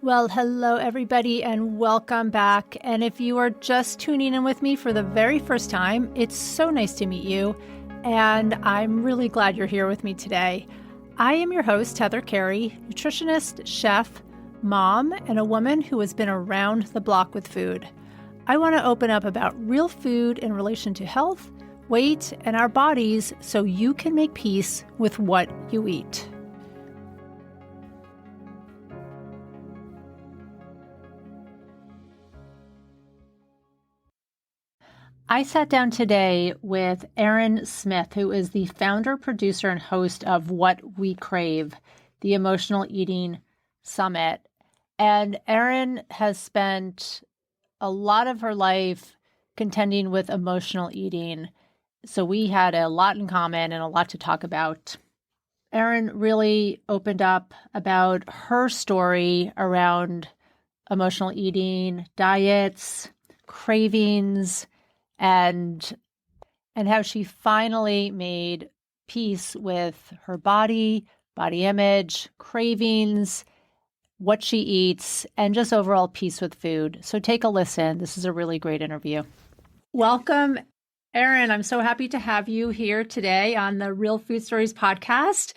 Well, hello, everybody, and welcome back. And if you are just tuning in with me for the very first time, it's so nice to meet you. And I'm really glad you're here with me today. I am your host, Heather Carey, nutritionist, chef, mom, and a woman who has been around the block with food. I want to open up about real food in relation to health, weight, and our bodies so you can make peace with what you eat. I sat down today with Errin Smith, who is the founder, producer, and host of What We Crave, the Emotional Eating Summit. And Errin has spent a lot of her life contending with emotional eating. So we had a lot in common and a lot to talk about. Errin really opened up about her story around emotional eating, diets, cravings, and how she finally made peace with her body image, cravings, what she eats, and just overall peace with food. So take a listen. This is a really great interview. Welcome, Errin. I'm so happy to have you here today on the Real Food Stories podcast.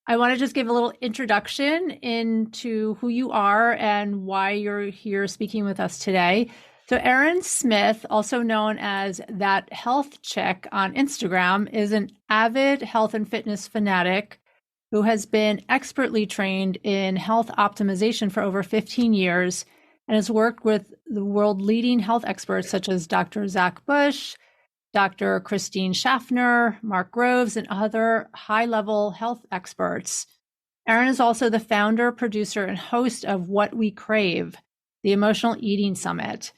I want to just give a little introduction into who you are and why you're here speaking with us today. So Errin Smith, also known as That Health Chick on Instagram, is an avid health and fitness fanatic who has been expertly trained in health optimization for over 15 years and has worked with the world-leading health experts such as Dr. Zach Bush, Dr. Christine Schaffner, Mark Groves, and other high-level health experts. Errin is also the founder, producer, and host of What We Crave, the Emotional Eating Summit.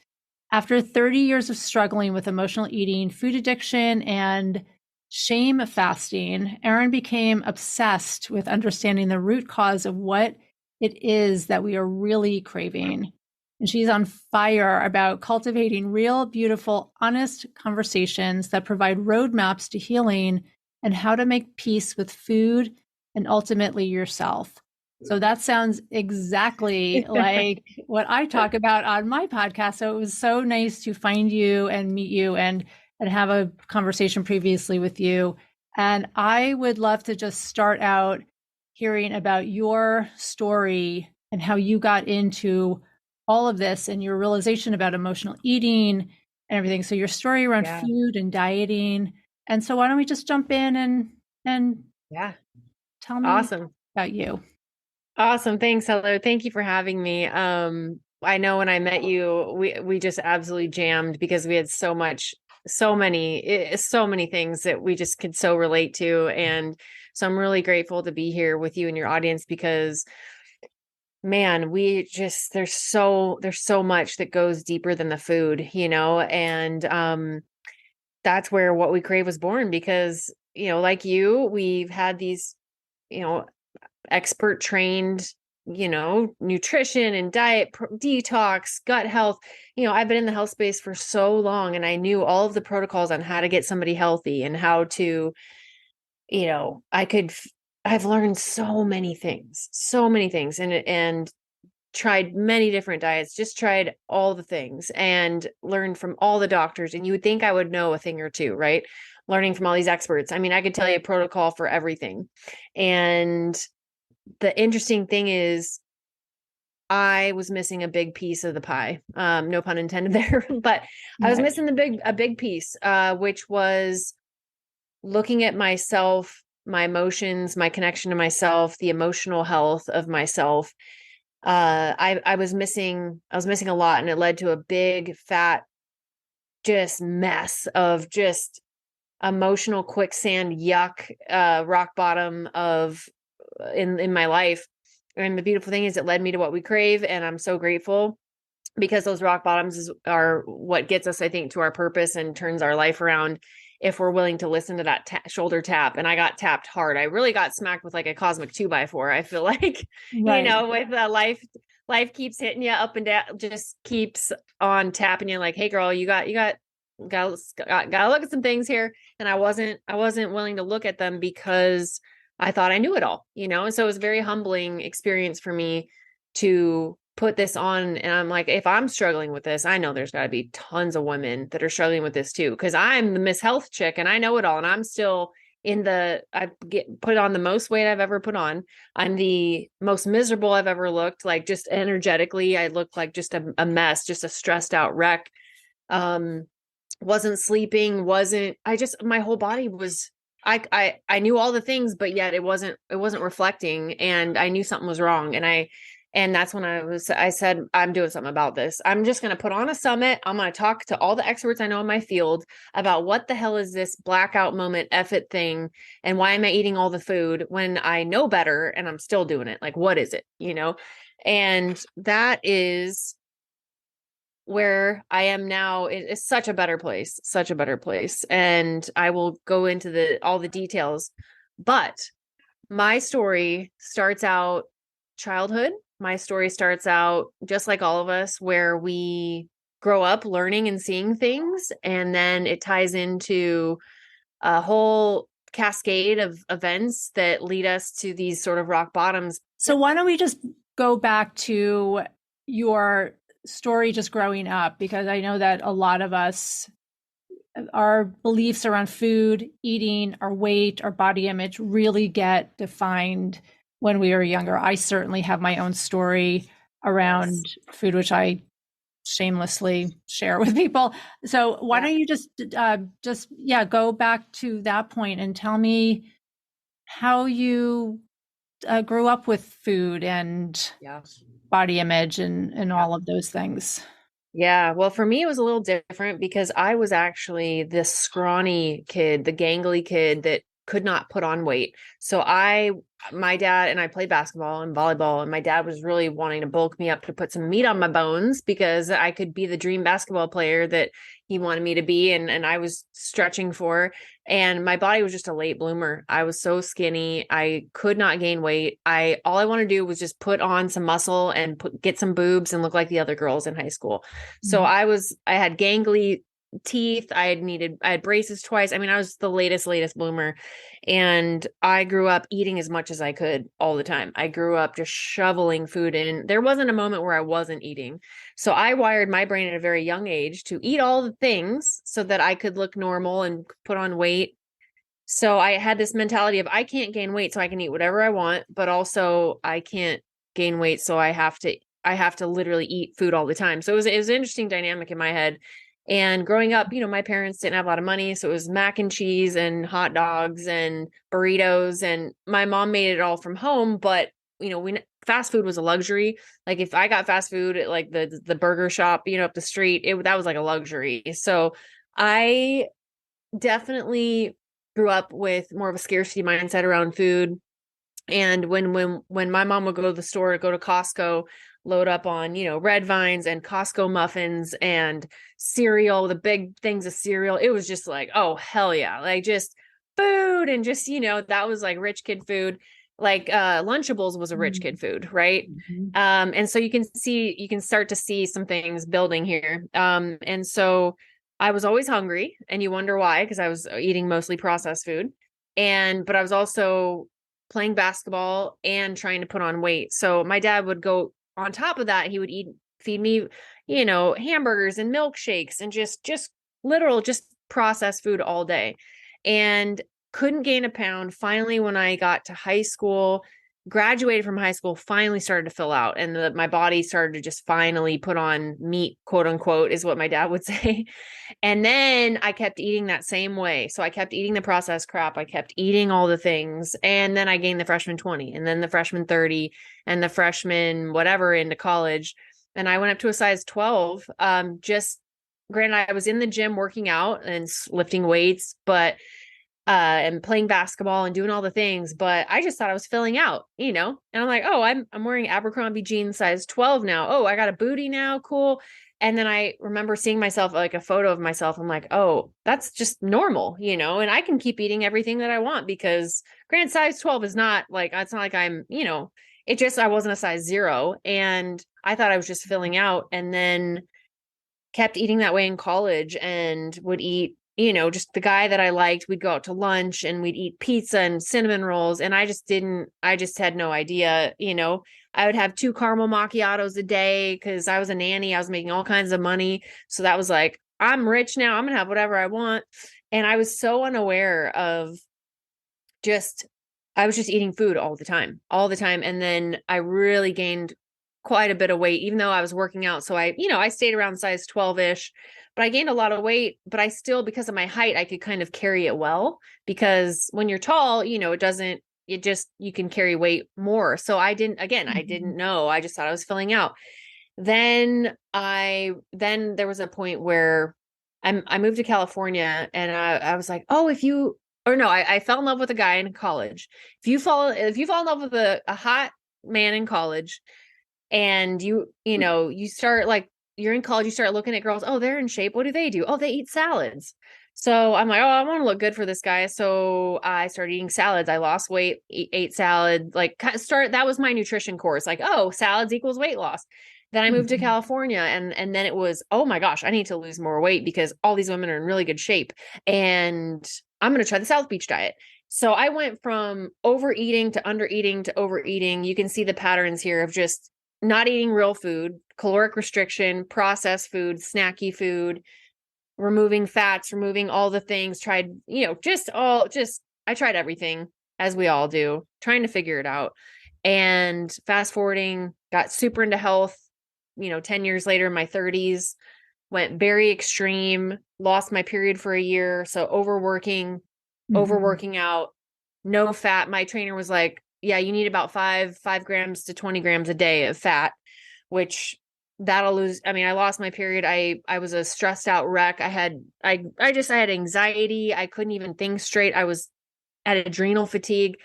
After 30 years of struggling with emotional eating, food addiction, and shame fasting, Errin became obsessed with understanding the root cause of what it is that we are really craving. And she's on fire about cultivating real, beautiful, honest conversations that provide roadmaps to healing and how to make peace with food and ultimately yourself. So that sounds exactly like what I talk about on my podcast. So it was so nice to find you and meet you and have a conversation previously with you. And I would love to just start out hearing about your story and how you got into all of this and your realization about emotional eating and everything. So your story around food and dieting. And so why don't we just jump in and tell me about you. Awesome. Thanks, Heather. Thank you for having me. I know when I met you, we just absolutely jammed because we had so many things that we just could so relate to. And so I'm really grateful to be here with you and your audience because man, there's so much that goes deeper than the food, and that's where What We Crave was born because, like you, we've had these, expert trained, nutrition and diet detox, gut health. I've been in the health space for so long and I knew all of the protocols on how to get somebody healthy and how to, I've learned so many things and tried many different diets, just tried all the things and learned from all the doctors. And you would think I would know a thing or two, right? Learning from all these experts. I mean, I could tell you a protocol for everything. And the interesting thing is I was missing a big piece of the pie. No pun intended there, but I was missing a big piece, which was looking at myself, my emotions, my connection to myself, the emotional health of myself. I was missing a lot, and it led to a big fat just mess of just emotional quicksand, yuck, rock bottom of in my life. And the beautiful thing is it led me to What We Crave. And I'm so grateful because those rock bottoms are what gets us, I think, to our purpose and turns our life around if we're willing to listen to that shoulder tap. And I got tapped hard. I really got smacked with like a cosmic 2x4. I feel like, with life keeps hitting you up and down, just keeps on tapping you like, hey girl, you got to look at some things here. And I wasn't willing to look at them because I thought I knew it all, and so it was a very humbling experience for me to put this on, and I'm like, if I'm struggling with this, I know there's got to be tons of women that are struggling with this too, because I'm the Miss Health chick and I know it all, and I'm still I get put on the most weight I've ever put on. I'm the most miserable I've ever looked. Like, just energetically, I look like just a mess, just a stressed out wreck. Wasn't sleeping, my whole body was, I knew all the things, but yet it wasn't reflecting, and I knew something was wrong. And that's when I said, I'm doing something about this. I'm just going to put on a summit. I'm going to talk to all the experts I know in my field about what the hell is this blackout moment F it thing. And why am I eating all the food when I know better and I'm still doing it? Like, what is it? And that is where I am now. It's such a better place, such a better place. And I will go into all the details, but my story starts out childhood. My story starts out just like all of us, where we grow up learning and seeing things. And then it ties into a whole cascade of events that lead us to these sort of rock bottoms. So why don't we just go back to your story just growing up? Because I know that a lot of us, our beliefs around food, eating, our weight, our body image really get defined when we were younger. I certainly have my own story around food, which I shamelessly share with people. So why don't you just go back to that point and tell me how you grew up with food and body image and all of those things. Yeah. Well, for me, it was a little different because I was actually this scrawny kid, the gangly kid that could not put on weight. So my dad and I played basketball and volleyball, and my dad was really wanting to bulk me up to put some meat on my bones because I could be the dream basketball player that he wanted me to be. And I was stretching for, and my body was just a late bloomer. I was so skinny. I could not gain weight. All I wanted to do was just put on some muscle and get some boobs and look like the other girls in high school. So I had gangly teeth. I had braces twice. I mean, I was the latest bloomer. And I grew up eating as much as I could all the time. I grew up just shoveling food in. There wasn't a moment where I wasn't eating. So I wired my brain at a very young age to eat all the things so that I could look normal and put on weight. So I had this mentality of, I can't gain weight so I can eat whatever I want, but also I can't gain weight so I have to literally eat food all the time. So it was an interesting dynamic in my head. And growing up, my parents didn't have a lot of money. So it was mac and cheese and hot dogs and burritos. And my mom made it all from home. But, fast food was a luxury. Like, if I got fast food at like the burger shop, up the street, that was like a luxury. So I definitely grew up with more of a scarcity mindset around food. And when my mom would go to the store, go to Costco, load up on, red vines and Costco muffins and cereal, the big things of cereal, it was just like, oh, hell yeah. Like, just food, and just, that was like rich kid food. Like Lunchables was a rich kid food, right? And so you can start to see some things building here. And so I was always hungry, and you wonder why, because I was eating mostly processed food. But I was also playing basketball and trying to put on weight. So my dad would go on top of that. He would feed me, hamburgers and milkshakes and just literal, just processed food all day, and couldn't gain a pound. Finally, when I got to high school, graduated from high school, finally started to fill out, and my body started to just finally put on meat, quote unquote, is what my dad would say. And then I kept eating that same way. So I kept eating the processed crap. I kept eating all the things. And then I gained the freshman 20, and then the freshman 30, and the freshman whatever into college. And I went up to a size 12. Just granted, I was in the gym working out and lifting weights, but and playing basketball and doing all the things, but I just thought I was filling out, and I'm like, oh, I'm wearing Abercrombie jeans size 12 now. Oh, I got a booty now. Cool. And then I remember seeing myself, like a photo of myself. I'm like, oh, that's just normal, and I can keep eating everything that I want, because granted, size 12 is not like, it's not like I'm, it just, I wasn't a size 0, and I thought I was just filling out, and then kept eating that way in college, and would eat just the guy that I liked, we'd go out to lunch and we'd eat pizza and cinnamon rolls. And I just had no idea, I would have 2 caramel macchiatos a day because I was a nanny. I was making all kinds of money. So that was like, I'm rich now. I'm going to have whatever I want. And I was so unaware of just, I was just eating food all the time, all the time. And then I really gained quite a bit of weight, even though I was working out. So I stayed around size 12-ish, but I gained a lot of weight, but I still, because of my height, I could kind of carry it well, because when you're tall, you can carry weight more. So I didn't know. I just thought I was filling out. Then there was a point where I moved to California, and I was like, oh, I fell in love with a guy in college. If you fall in love with a hot man in college, and you start, like, you're in college, you start looking at girls, oh, they're in shape. What do they do? Oh, they eat salads. So I'm like, oh, I want to look good for this guy. So I started eating salads. I lost weight, ate salad, that was my nutrition course. Like, oh, salads equals weight loss. Then I moved to California, and then it was, oh my gosh, I need to lose more weight because all these women are in really good shape. And I'm going to try the South Beach diet. So I went from overeating to undereating to overeating. You can see the patterns here of just not eating real food, caloric restriction, processed food, snacky food, removing fats, removing all the things, tried, I tried everything, as we all do, trying to figure it out. And fast forwarding, got super into health, 10 years later in my 30s, went very extreme, lost my period for a year. So overworking out, no fat. My trainer was like, yeah, you need about 5 grams to 20 grams a day of fat, which that'll lose. I mean, I lost my period. I was a stressed out wreck. I had anxiety. I couldn't even think straight. I was at adrenal fatigue.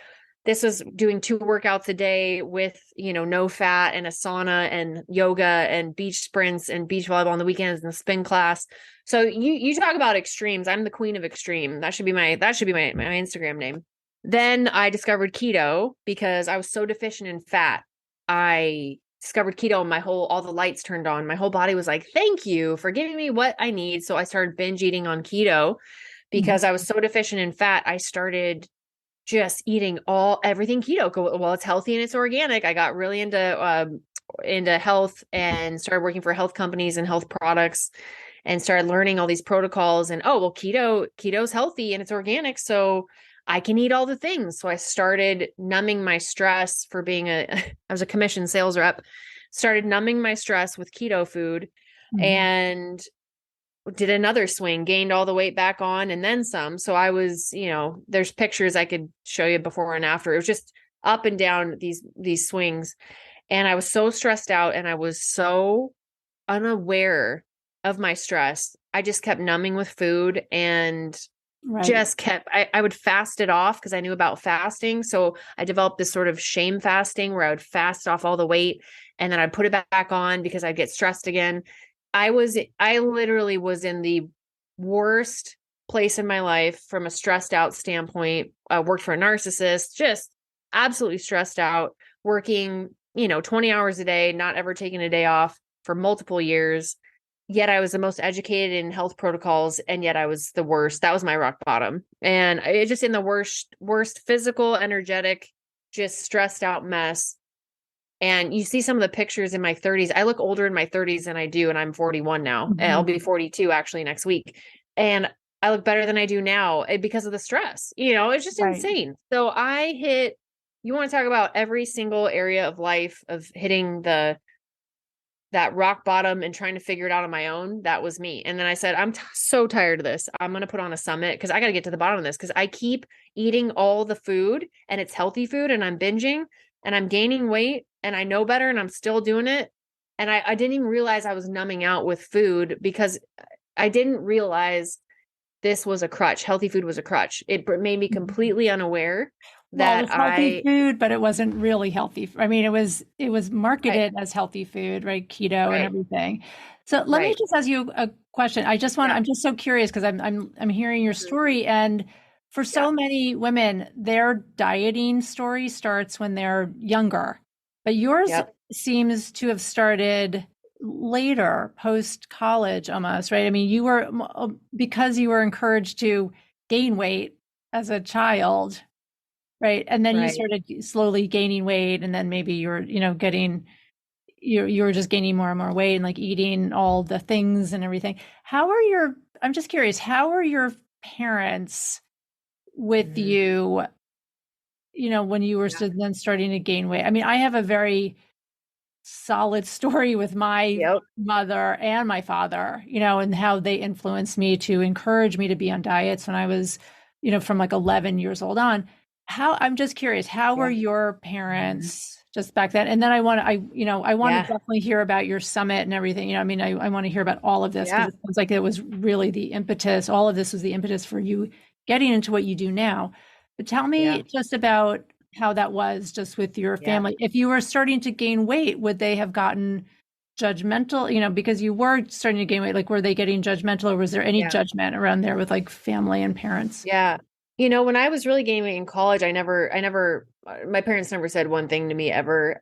This was doing 2 workouts a day with, no fat, and a sauna and yoga and beach sprints and beach volleyball on the weekends and the spin class. So you talk about extremes. I'm the queen of extreme. That should be my Instagram name. Then I discovered keto because I was so deficient in fat. I discovered keto, and all the lights turned on. My whole body was like, thank you for giving me what I need. So I started binge eating on keto because I was so deficient in fat. I started just eating everything keto. Well, it's healthy and it's organic. I got really into health and started working for health companies and health products, and started learning all these protocols. And keto's healthy and it's organic, so I can eat all the things. So I started numbing my stress for I was a commission sales rep, started numbing my stress with keto food, and did another swing, gained all the weight back on and then some. So I was, there's pictures I could show you before and after. It was just up and down these swings. And I was so stressed out, and I was so unaware of my stress. I just kept numbing with food, and just kept, I would fast it off because I knew about fasting. So I developed this sort of shame fasting where I would fast off all the weight, and then I'd put it back on because I'd get stressed again. I literally was in the worst place in my life from a stressed out standpoint. I worked for a narcissist, just absolutely stressed out, working, 20 hours a day, not ever taking a day off for multiple years. Yet I was the most educated in health protocols, and yet I was the worst. That was my rock bottom. And it just in the worst physical, energetic, just stressed out mess. And you see some of the pictures in my 30s. I look older in my 30s than I do, and I'm 41 now. And I'll be 42 actually next week. And I look better than I do now because of the stress. It's just insane. So you want to talk about every single area of life of hitting that rock bottom and trying to figure it out on my own. That was me. And then I said, I'm so tired of this. I'm going to put on a summit because I got to get to the bottom of this, because I keep eating all the food, and it's healthy food, and I'm binging, and I'm gaining weight, and I know better, and I'm still doing it. And I didn't even realize I was numbing out with food because I didn't realize this was a crutch. Healthy food was a crutch. It made me completely unaware that it was healthy food, but it wasn't really healthy. I mean, it was marketed as healthy food, right? Keto and everything. So let me just ask you a question. I'm just so curious because I'm hearing your story, and for so many women, their dieting story starts when they're younger, but yours seems to have started later, post college almost, right? I mean, you were, because you were encouraged to gain weight as a child, right? And then you Right. started slowly gaining weight, and then maybe you're, getting, you were just gaining more and more weight and like eating all the things and everything. I'm just curious, how are your parents with Mhm. you, when you were Yeah. then starting to gain weight? I mean, I have a very solid story with my Yep. mother and my father, and how they influenced me to encourage me to be on diets when I was, from like 11 years old on. I'm just curious, how were Yeah. your Mhm. parents just back then? And then I want to Yeah. definitely hear about your summit and everything. I mean, I want to hear about all of this because Yeah. it sounds like it was really the impetus. All of this was the impetus for you getting into what you do now. But tell Yeah. me just about how that was just with your Yeah. family. If you were starting to gain weight, would they have gotten judgmental, because you were starting to gain weight? Like, were they getting judgmental, or was there any Yeah. judgment around there with like family and parents? Yeah. When I was really gaining weight in college, my parents never said one thing to me ever.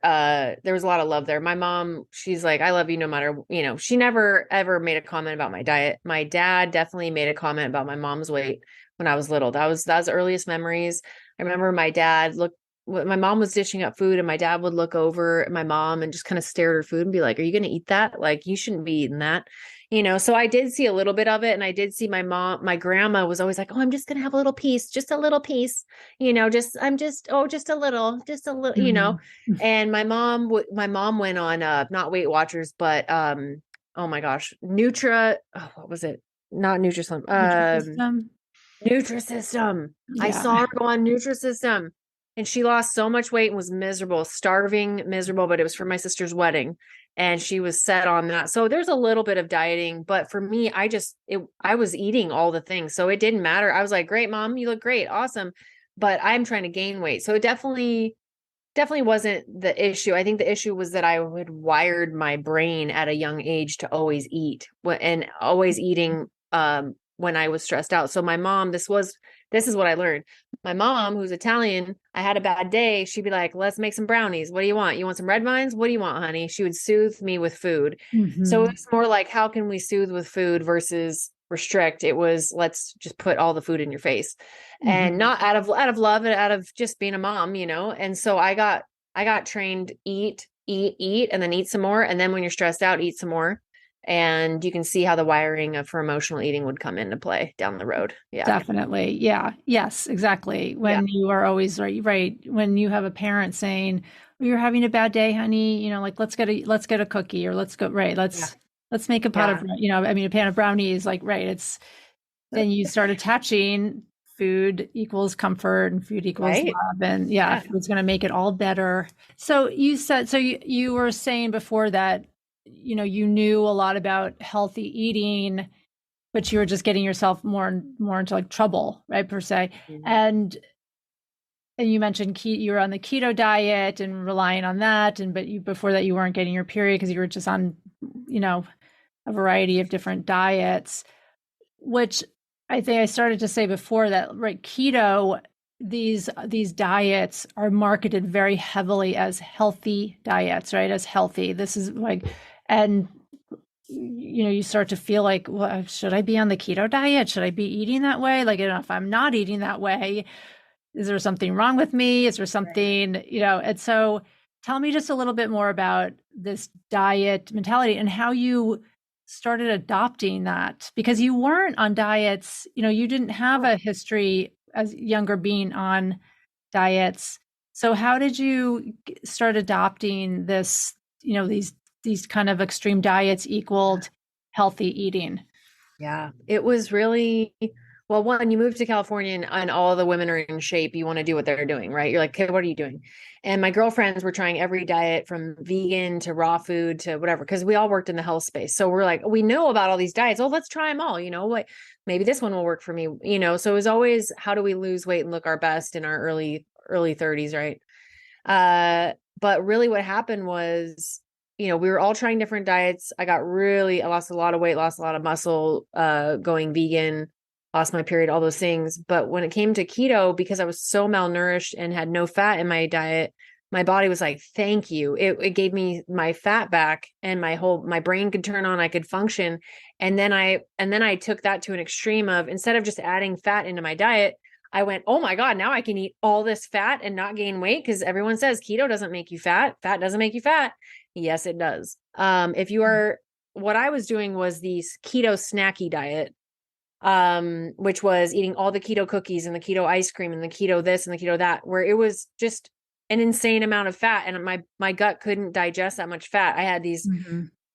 There was a lot of love there. My mom, she's like, I love you no matter, she never ever made a comment about my diet. My dad definitely made a comment about my mom's weight when I was little. That was the earliest memories. I remember my mom was dishing up food and my dad would look over at my mom and just kind of stare at her food and be like, are you going to eat that? Like, you shouldn't be eating that. So I did see a little bit of it. And I did see my grandma was always like, oh, I'm just going to have a little piece, just a little piece, just a little, Mhm. and my mom went on, not Weight Watchers, but, oh my gosh, what was it? Not Nutrislim, Nutrisystem. Nutrisystem. I Yeah, saw her go on Nutrisystem and she lost so much weight and was miserable, starving, miserable, but it was for my sister's wedding and she was set on that. So there's a little bit of dieting, but for me, I was eating all the things. So it didn't matter. I was like, great, mom, you look great. Awesome. But I'm trying to gain weight. So it definitely wasn't the issue. I think the issue was that I had wired my brain at a young age to always eat and always eating when I was stressed out. So my mom, this is what I learned. My mom, who's Italian, I had a bad day. She'd be like, let's make some brownies. What do you want? You want some red vines? What do you want, honey? She would soothe me with food. So hmm it's more like, how can we soothe with food versus restrict? It was, let's just put all the food in your face and hmm not out of love and out of just being a mom, And so I got trained, eat, and then eat some more. And then when you're stressed out, eat some more. And you can see how the wiring for emotional eating would come into play down the road. Yeah. Definitely. Yeah. Yes, exactly. Yeah. When you are always right. When you have a parent saying, "Oh, you're having a bad day, honey, like let's get a cookie, or let's go, right, Yeah. let's make a pot of, Yeah. I mean, a pan of brownies, like, right. It's then you start attaching food equals comfort and food equals Right. love. And yeah, Yeah. food's going to make it all better. So you were saying before that, you knew a lot about healthy eating, but you were just getting yourself more and more into like trouble, right, per se. Mhm. And you mentioned you were on the keto diet and relying on that, but before that you weren't getting your period because you were just on, you know, a variety of different diets, which I think I started to say before that, right, keto, these diets are marketed very heavily as healthy diets, right? As healthy. This is like, and you start to feel like, well, should I be on the keto diet? Should I be eating that way? Like, if I'm not eating that way, is there something wrong with me? Is there Right. something, and so tell me just a little bit more about this diet mentality and how you started adopting that, because you weren't on diets, you didn't have Oh, a history as younger being on diets. So how did you start adopting this, these kind of extreme diets yeah. equaled healthy eating? Yeah. It was really, well, one, you move to California and all the women are in shape. You want to do what they're doing, right? You're like, okay, what are you doing? And my girlfriends were trying every diet from vegan to raw food to whatever, because we all worked in the health space. So we're like, we know about all these diets. Oh, let's try them all. What maybe this one will work for me. So it was always, how do we lose weight and look our best in our early 30s, right? Uh, but really what happened was, we were all trying different diets. I lost a lot of weight, lost a lot of muscle, going vegan, lost my period, all those things. But when it came to keto, because I was so malnourished and had no fat in my diet, my body was like, thank you. It gave me my fat back, and my brain could turn on, I could function. And then I took that to an extreme of, instead of just adding fat into my diet, I went, oh my God, now I can eat all this fat and not gain weight. Cause everyone says keto doesn't make you fat. Fat doesn't make you fat. Yes, it does. If you are, what I was doing was the keto snacky diet, which was eating all the keto cookies and the keto ice cream and the keto this and the keto that, where it was just an insane amount of fat. And my gut couldn't digest that much fat. I had these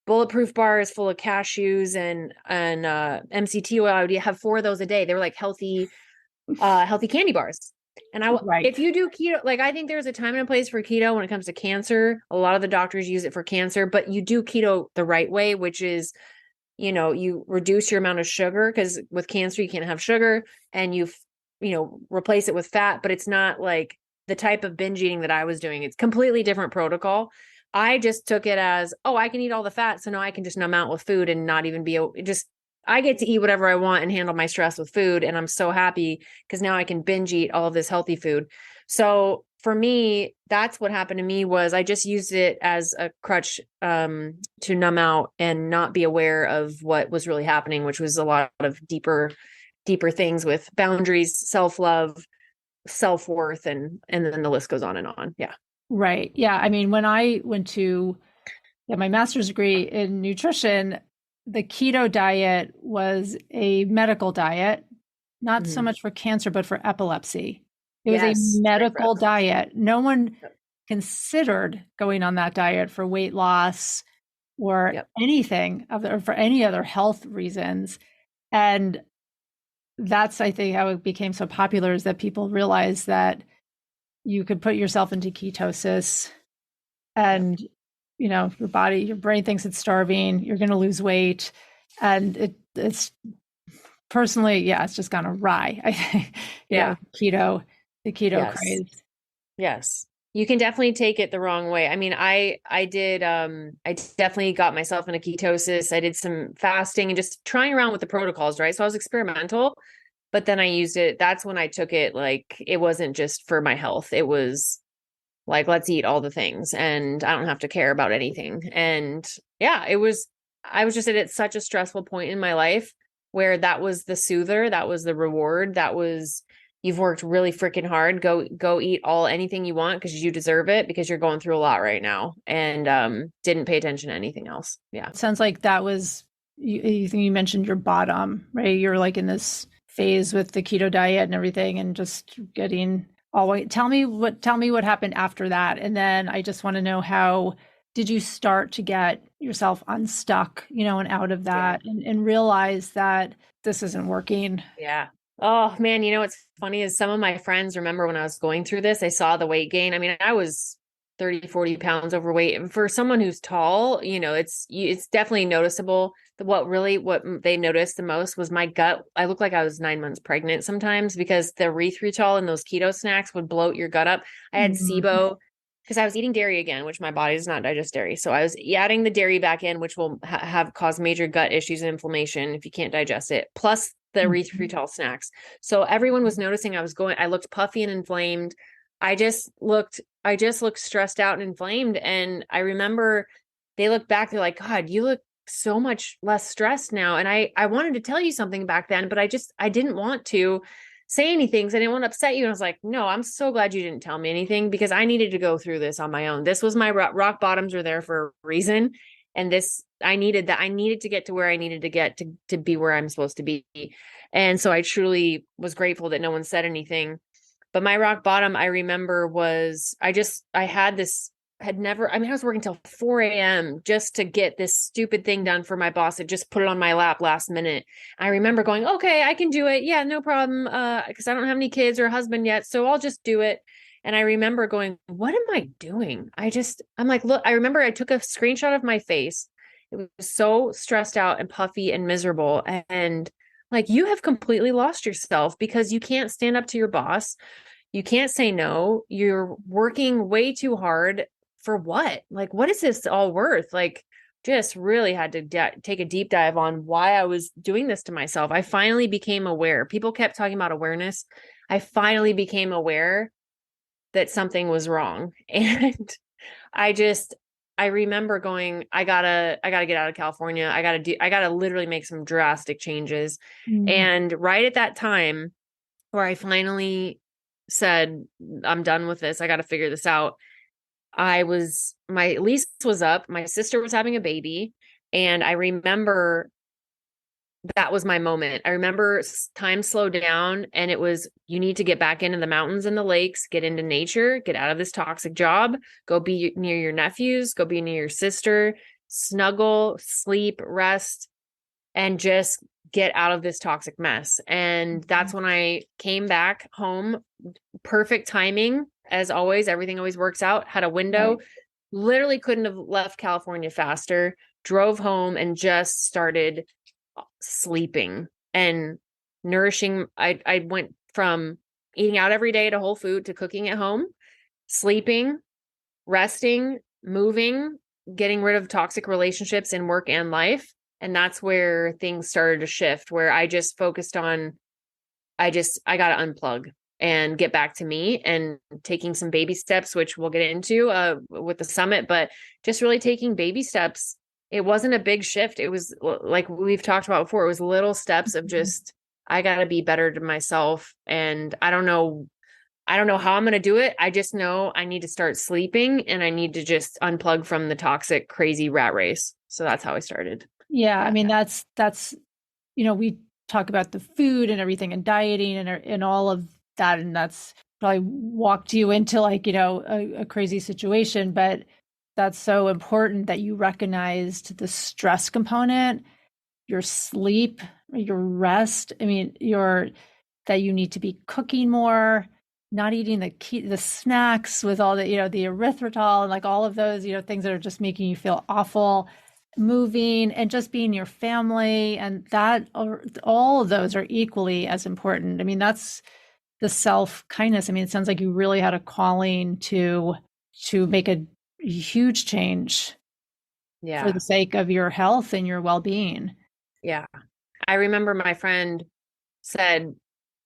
bulletproof bars full of cashews and MCT oil. I would have 4 of those a day. They were like healthy candy bars. And if you do keto, like, I think there's a time and a place for keto when it comes to cancer. A lot of the doctors use it for cancer, but you do keto the right way, which is, you reduce your amount of sugar, because with cancer, you can't have sugar, and you replace it with fat, but it's not like the type of binge eating that I was doing. It's completely different protocol. I just took it as, oh, I can eat all the fat, so now I can just numb out with food and not even I get to eat whatever I want and handle my stress with food. And I'm so happy because now I can binge eat all of this healthy food. So for me, that's what happened to me, was I just used it as a crutch to numb out and not be aware of what was really happening, which was a lot of deeper things with boundaries, self-love, self-worth, and then the list goes on and on. Yeah. Right. Yeah. I mean, when I went to get my master's degree in nutrition, the keto diet was a medical diet, not so much for cancer, but for epilepsy. It was a medical diet. No one considered going on that diet for weight loss or anything or for any other health reasons. And that's, I think, how it became so popular, is that people realized that you could put yourself into ketosis and your brain thinks it's starving, you're going to lose weight. And it's personally, it's just gone awry. I think, the keto craze. Yes. You can definitely take it the wrong way. I mean, I definitely got myself into ketosis. I did some fasting and just trying around with the protocols, right? So I was experimental, but then I used it. That's when I took it, like, it wasn't just for my health. It was like, let's eat all the things and I don't have to care about anything. And I was just at such a stressful point in my life where that was the soother, that was the reward, that was, you've worked really freaking hard. Go eat anything you want because you deserve it, because you're going through a lot right now, and didn't pay attention to anything else. Yeah. It sounds like that was, you mentioned your bottom, right? You're like in this phase with the keto diet and everything and just getting tell me what happened after that. And then I just want to know, how did you start to get yourself unstuck, and out of that and realize that this isn't working? Yeah. Oh man. What's funny is some of my friends remember when I was going through this, I saw the weight gain. I mean, I was 30, 40 pounds overweight. And for someone who's tall, it's definitely noticeable. What they noticed the most was my gut. I looked like I was 9 months pregnant sometimes, because the erythritol and those keto snacks would bloat your gut up. I had SIBO because I was eating dairy again, which my body does not digest dairy. So I was adding the dairy back in, which will cause major gut issues and inflammation if you can't digest it, plus the erythritol snacks. So everyone was noticing I looked puffy and inflamed. I just looked stressed out and inflamed. And I remember they looked back, they're like, God, you look so much less stressed now. And I wanted to tell you something back then, but I didn't want to say anything, because I didn't want to upset you. And I was like, no, I'm so glad you didn't tell me anything, because I needed to go through this on my own. This was my rock bottoms were there for a reason. And I needed to get to where I needed to get to be where I'm supposed to be. And so I truly was grateful that no one said anything. But my rock bottom, I remember, was I was working till 4 a.m. just to get this stupid thing done for my boss. Had just put it on my lap last minute. I remember going, okay, I can do it. Yeah, no problem. Because I don't have any kids or a husband yet, so I'll just do it. And I remember going, what am I doing? I'm like, look, I remember I took a screenshot of my face. It was so stressed out and puffy and miserable. And like, you have completely lost yourself because you can't stand up to your boss. You can't say no. You're working way too hard for what? Like, what is this all worth? Like, just really had to take a deep dive on why I was doing this to myself. I finally became aware. People kept talking about awareness. I finally became aware that something was wrong. And I just, I remember going, I gotta get out of California. I gotta literally make some drastic changes. Mm. And right at that time where I finally said, I'm done with this, I got to figure this out. My lease was up. My sister was having a baby. And I remember that was my moment. I remember time slowed down and it was, you need to get back into the mountains and the lakes, get into nature, get out of this toxic job, go be near your nephews, go be near your sister, snuggle, sleep, rest, and just get out of this toxic mess. And that's when I came back home. Perfect timing. As always, everything always works out. Had a window, Right. literally couldn't have left California faster, drove home and just started sleeping and nourishing. I went from eating out every day to whole food to cooking at home, sleeping, resting, moving, getting rid of toxic relationships in work and life. And that's where things started to shift, where I just focused on, I got to unplug and get back to me, and taking some baby steps, which we'll get into with the summit, but just really taking baby steps. It wasn't a big shift. It was like we've talked about before. It was little steps of just, I got to be better to myself. And I don't know how I'm going to do it. I just know I need to start sleeping and I need to just unplug from the toxic, crazy rat race. So that's how I started. Yeah, I Yeah. mean that's we talk about the food and everything and dieting and all of that, and that's probably walked you into like a crazy situation, but that's so important that you recognized the stress component, your sleep, your rest. I mean, that you need to be cooking more, not eating the snacks with all the erythritol and like all of those things that are just making you feel awful, moving and just being your family, and that all of those are equally as important. I mean, that's the self kindness. I mean, it sounds like you really had a calling to make a huge change for Yeah. the sake of your health and your well-being. Yeah. I remember my friend said,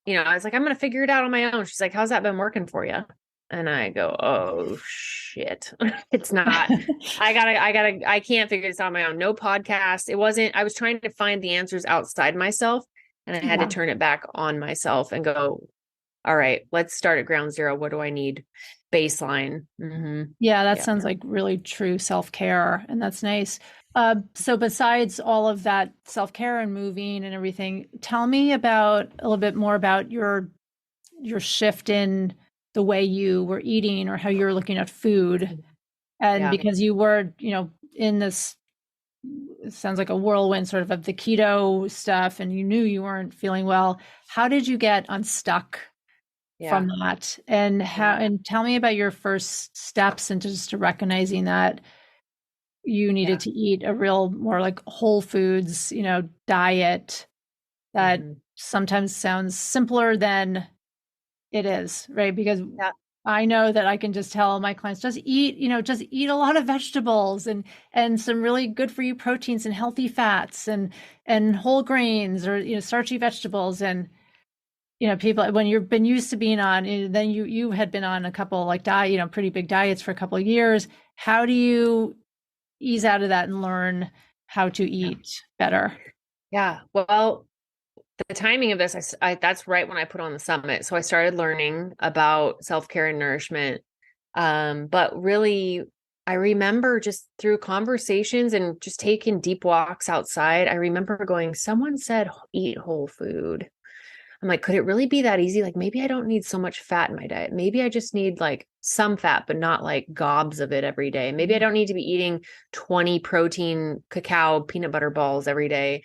I was like, I'm going to figure it out on my own. She's like, how's that been working for you? And I go, oh shit. It's not. I can't figure this out on my own. No podcast. I was trying to find the answers outside myself, and I had to Yeah. turn it back on myself and go, all right, let's start at ground zero. What do I need? Baseline. Mm-hmm. Yeah, that Yeah. sounds like really true self-care, and that's nice. So besides all of that self-care and moving and everything, tell me about a little bit more about your shift in the way you were eating or how you were looking at food. And Yeah. because you were, in this, it sounds like a whirlwind sort of the keto stuff, and you knew you weren't feeling well. How did you get unstuck Yeah. from that? And tell me about your first steps into just recognizing that you needed Yeah. to eat a real more like whole foods, diet that Mm-hmm. sometimes sounds simpler than it is, right? Because Yeah. I know that I can just tell my clients, just eat a lot of vegetables and some really good for you proteins and healthy fats and whole grains, or starchy vegetables. And people, when you've been used to being on, then you had been on a couple like diet, pretty big diets for a couple of years. How do you ease out of that and learn how to Yeah. eat better? Yeah. Well, the timing of this, that's right when I put on the summit. So I started learning about self-care and nourishment. But really, I remember just through conversations and just taking deep walks outside, I remember going, someone said, eat whole food. I'm like, could it really be that easy? Like, maybe I don't need so much fat in my diet. Maybe I just need like some fat, but not like gobs of it every day. Maybe I don't need to be eating 20 protein cacao peanut butter balls every day.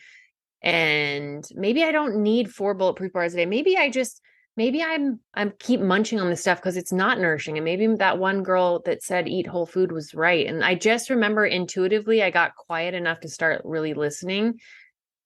And maybe I don't need 4 bulletproof bars a day. Maybe I'm keep munching on this stuff because it's not nourishing. And maybe that one girl that said eat whole food was right. And I just remember intuitively, I got quiet enough to start really listening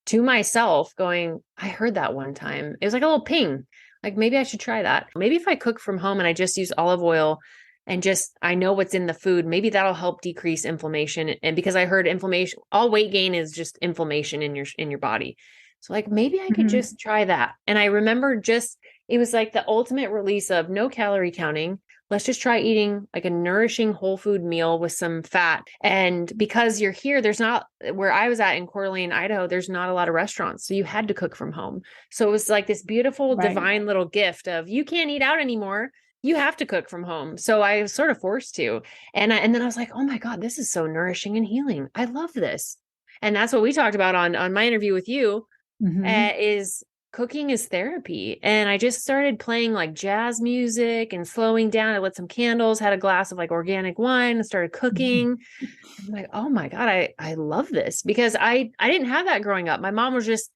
to myself going, I heard that one time. It was like a little ping. Like maybe I should try that. Maybe if I cook from home and I just use olive oil and just I know what's in the food, maybe that'll help decrease inflammation. And because I heard inflammation, all weight gain is just inflammation in your body. So like maybe I could Mhm. just try that. And I remember it was like the ultimate release of no calorie counting, let's just try eating like a nourishing whole food meal with some fat. And because you're here, there's not, where I was at in Coeur d'Alene, Idaho, there's not a lot of restaurants. So you had to cook from home. So it was like this beautiful, Right. divine little gift of you can't eat out anymore. You have to cook from home. So I was sort of forced to. And then I was like, oh my God, this is so nourishing and healing. I love this. And that's what we talked about on my interview with you, Hmm. is cooking is therapy. And I just started playing like jazz music and slowing down. I lit some candles, had a glass of like organic wine, and started cooking. I'm like, oh my God, I love this, because I didn't have that growing up. My mom was just,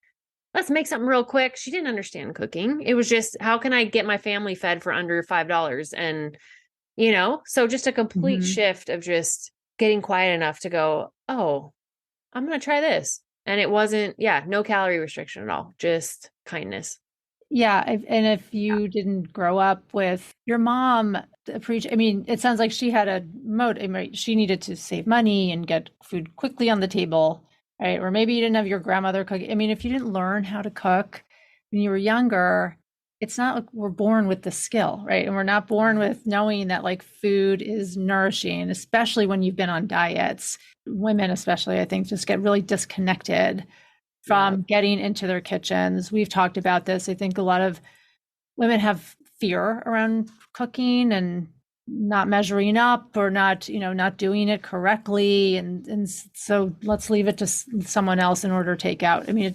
let's make something real quick. She didn't understand cooking. It was just, how can I get my family fed for under $5? And, so just a complete Hmm. shift of just getting quiet enough to go, oh, I'm going to try this. And it wasn't, yeah, no calorie restriction at all, just kindness. Yeah, and if you didn't grow up with your mom I mean, it sounds like she had a motive, right? She needed to save money and get food quickly on the table, right? Or maybe you didn't have your grandmother cook. I mean, if you didn't learn how to cook when you were younger, it's not like we're born with the skill, right? And we're not born with knowing that like food is nourishing, especially when you've been on diets. Women, especially, I think, just get really disconnected Yeah. from getting into their kitchens. We've talked about this. I think a lot of women have fear around cooking and not measuring up or not doing it correctly. And so let's leave it to someone else in order to take out. I mean,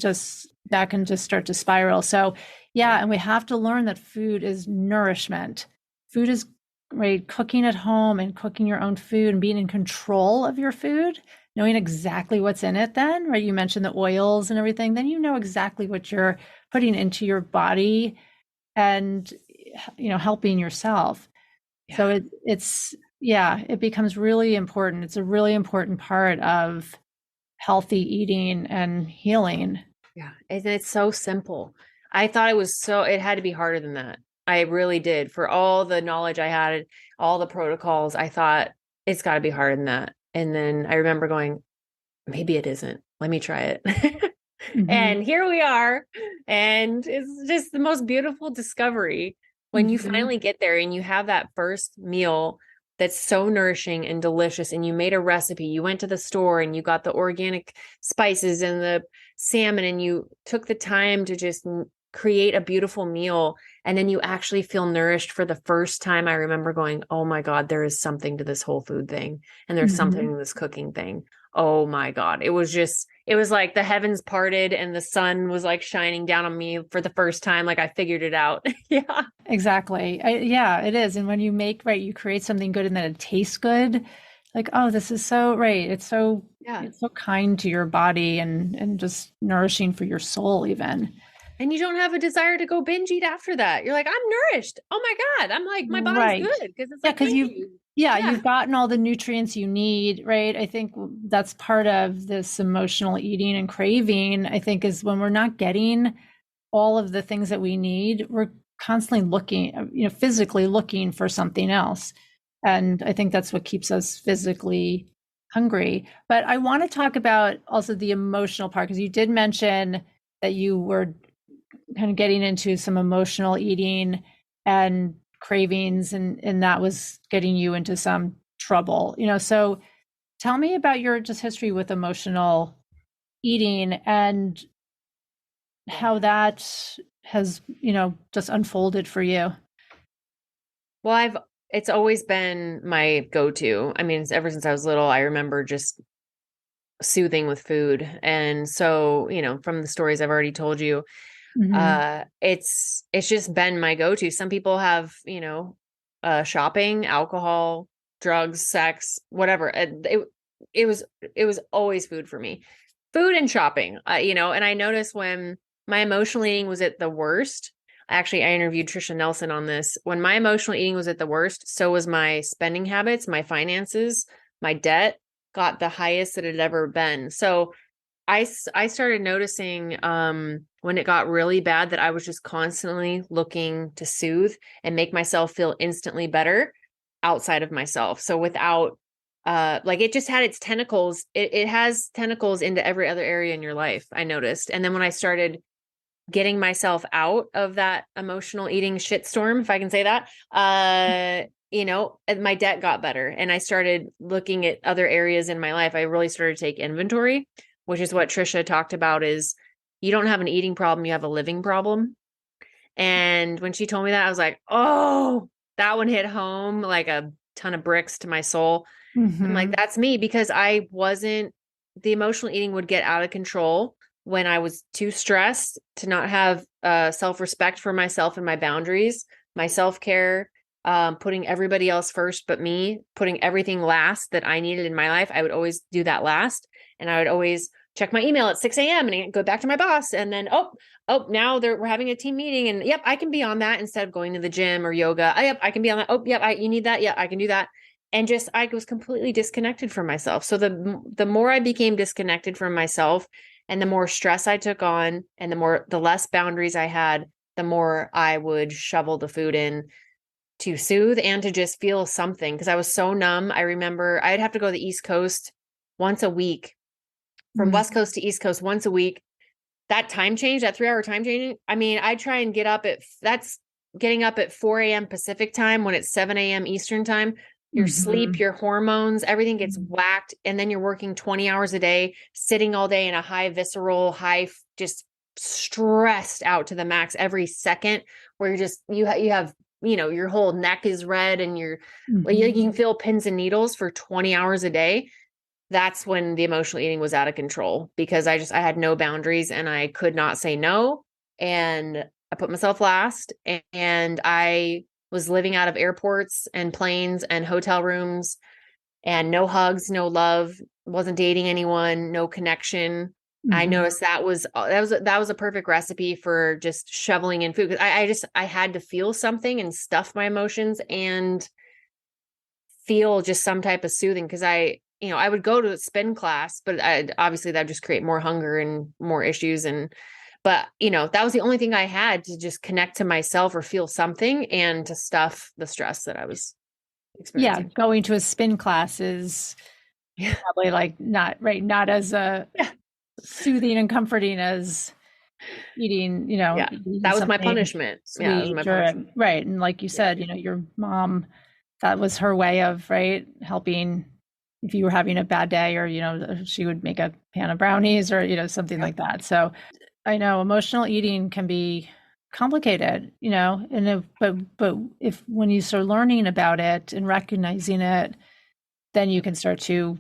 that can just start to spiral. So yeah. And we have to learn that food is nourishment. Food is right. Cooking at home and cooking your own food and being in control of your food, knowing exactly what's in it then, right? You mentioned the oils and everything, then you know exactly what you're putting into your body and helping yourself. So Yeah. it's yeah, it becomes really important. It's a really important part of healthy eating and healing. Yeah. And it's so simple. I thought it had to be harder than that. I really did. For all the knowledge I had, all the protocols, I thought it's got to be harder than that. And then I remember going, maybe it isn't. Let me try it. Hmm. And here we are. And it's just the most beautiful discovery when you Hmm. finally get there and you have that first meal that's so nourishing and delicious. And you made a recipe. You went to the store and you got the organic spices and the salmon, and you took the time to just create a beautiful meal. And then you actually feel nourished for the first time. I remember going, oh my God, there is something to this whole food thing. And there's something Hmm. to this cooking thing. Oh my God. It was like the heavens parted and the sun was like shining down on me for the first time. Like I figured it out. Yeah. Exactly. Yeah, it is. And when you make, right, you create something good and then it tastes good, like, oh, this is so right. Yeah. It's so kind to your body and just nourishing for your soul even. And you don't have a desire to go binge eat after that. You're like, I'm nourished. Oh my God. I'm like, my body's Right. good, because it's Yeah, like, because thank you. Yeah. you've gotten all the nutrients you need, right? I think that's part of this emotional eating and craving, I think, is when we're not getting all of the things that we need, we're constantly looking, physically looking for something else. And I think that's what keeps us physically hungry. But I want to talk about also the emotional part, because you did mention that you were kind of getting into some emotional eating and cravings, and that was getting you into some trouble. So tell me about your just history with emotional eating and how Yeah. that has, just unfolded for you. Well, it's always been my go-to. I mean, ever since I was little, I remember just soothing with food. And so, from the stories I've already told you, Hmm. it's just been my go-to. Some people have, shopping, alcohol, drugs, sex, whatever. It was always food for me. Food and shopping, and I noticed when my emotional eating was at the worst. Actually, I interviewed Trisha Nelson on this. When my emotional eating was at the worst, so was my spending habits, my finances, my debt got the highest that it had ever been. So I started noticing when it got really bad that I was just constantly looking to soothe and make myself feel instantly better outside of myself. So without like it just had its tentacles. It has tentacles into every other area in your life, I noticed. And then when I started getting myself out of that emotional eating shitstorm, if I can say that, and my debt got better and I started looking at other areas in my life. I really started to take inventory, which is what Trisha talked about is you don't have an eating problem, you have a living problem. And when she told me that, I was like, oh, that one hit home like a ton of bricks to my soul. I'm like, Mm-hmm. that's me because the emotional eating would get out of control when I was too stressed to not have self-respect for myself and my boundaries, my self-care, putting everybody else first but me, putting everything last that I needed in my life. I would always do that last. And I would always check my email at 6 a.m. and go back to my boss. And then, now we're having a team meeting. And yep, I can be on that instead of going to the gym or yoga. Yep, I can be on that. Oh, yep, you need that. Yeah, I can do that. And just I was completely disconnected from myself. So the more I became disconnected from myself and the more stress I took on and the less boundaries I had, the more I would shovel the food in to soothe and to just feel something because I was so numb. I remember I'd have to go to the East Coast once a week, from West Coast to East Coast once a week. That time change, that 3 hour time changing. I mean, I try and that's getting up at 4 a.m. Pacific time when it's 7 a.m. Eastern time. Your sleep, Mm-hmm. your hormones, everything gets whacked. And then you're working 20 hours a day, sitting all day in a high visceral, just stressed out to the max every second where you have, your whole neck is red and you Mm-hmm. can feel pins and needles for 20 hours a day. That's when the emotional eating was out of control because I had no boundaries and I could not say no. And I put myself last and I was living out of airports and planes and hotel rooms and no hugs, no love, wasn't dating anyone, no connection. I Mm-hmm. noticed that was a perfect recipe for just shoveling in food because I had to feel something and stuff my emotions and feel just some type of soothing because I would go to a spin class, but obviously that would just create more hunger and more issues. But that was the only thing I had to just connect to myself or feel something and to stuff the stress that I was Yeah, experiencing. going to a spin class is Yeah. probably like not right, not as Yeah. soothing and comforting as eating, Yeah. eating That was my something punishment. Yeah. That was my sweet or punishment. right. And like you Yeah. said, your mom, that was her way of right helping if you were having a bad day or, she would make a pan of brownies or, something Yep. like that. So I know emotional eating can be complicated, but if when you start learning about it and recognizing it, then you can start to